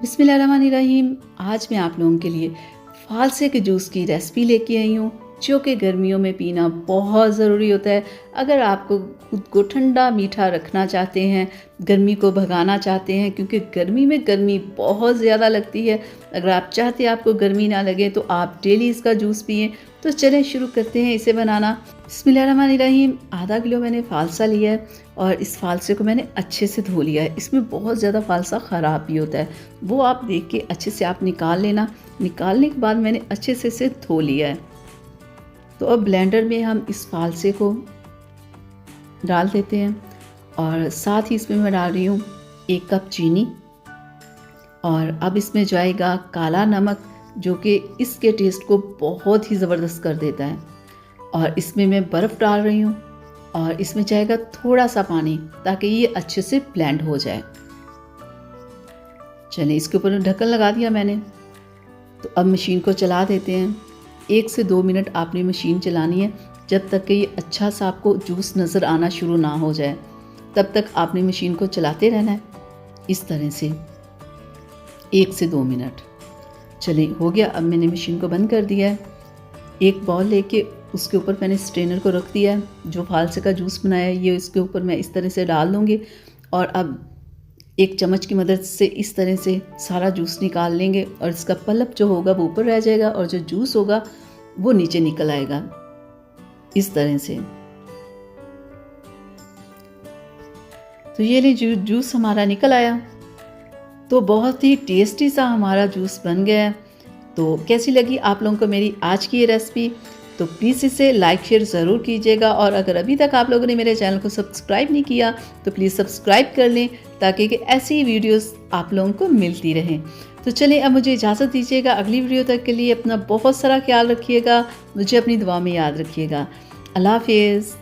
बिस्मिल्लाहिर्रहमानिर्रहीम। आज मैं आप लोगों के लिए फालसे के जूस की रेसिपी लेके आई हूँ, जो कि गर्मियों में पीना बहुत ज़रूरी होता है। अगर आपको खुद को ठंडा मीठा रखना चाहते हैं, गर्मी को भगाना चाहते हैं, क्योंकि गर्मी में गर्मी बहुत ज़्यादा लगती है। अगर आप चाहते हैं आपको गर्मी ना लगे तो आप डेली इसका जूस पिएं। तो चलें शुरू करते हैं इसे बनाना। बिस्मिल्लाहिर्रहमानिर्रहीम। आधा किलो मैंने फालसा लिया है और इस फालसे को मैंने अच्छे से धो लिया है। इसमें बहुत ज़्यादा फालसा ख़राब भी होता है, वो आप देख के अच्छे से आप निकाल लेना। निकालने के बाद मैंने अच्छे से इसे धो लिया है। तो अब ब्लेंडर में हम इस फालसे को डाल देते हैं और साथ ही इसमें मैं डाल रही हूँ 1 कप चीनी। और अब इसमें जाएगा काला नमक, जो कि इसके टेस्ट को बहुत ही ज़बरदस्त कर देता है। और इसमें मैं बर्फ़ डाल रही हूँ और इसमें जाएगा थोड़ा सा पानी, ताकि ये अच्छे से ब्लेंड हो जाए। चलिए, इसके ऊपर ढक्कन लगा दिया मैंने। तो अब मशीन को चला देते हैं। 1 से 2 मिनट आपने मशीन चलानी है, जब तक कि ये अच्छा सा आपको जूस नज़र आना शुरू ना हो जाए। तब तक आपने मशीन को चलाते रहना है, इस तरह से 1 से 2 मिनट। चलिए, हो गया। अब मैंने मशीन को बंद कर दिया है। एक बाउल लेके उसके ऊपर मैंने स्ट्रेनर को रख दिया है। जो फालसे का जूस बनाया है ये इसके ऊपर मैं इस तरह से डाल दूँगी और अब एक चम्मच की मदद से इस तरह से सारा जूस निकाल लेंगे और इसका पल्प जो होगा वो ऊपर रह जाएगा और जो जूस होगा वो नीचे निकल आएगा, इस तरह से। तो ये ले जूस हमारा निकल आया। तो बहुत ही टेस्टी सा हमारा जूस बन गया है। तो कैसी लगी आप लोगों को मेरी आज की ये रेसिपी? तो प्लीज़ इसे लाइक शेयर ज़रूर कीजिएगा। और अगर अभी तक आप लोगों ने मेरे चैनल को सब्सक्राइब नहीं किया तो प्लीज़ सब्सक्राइब कर लें, ताकि कि ऐसी वीडियोस आप लोगों को मिलती रहें। तो चलिए, अब मुझे इजाज़त दीजिएगा। अगली वीडियो तक के लिए अपना बहुत सारा ख्याल रखिएगा। मुझे अपनी दुआ में याद रखिएगा। अल्लाह हाफिज़।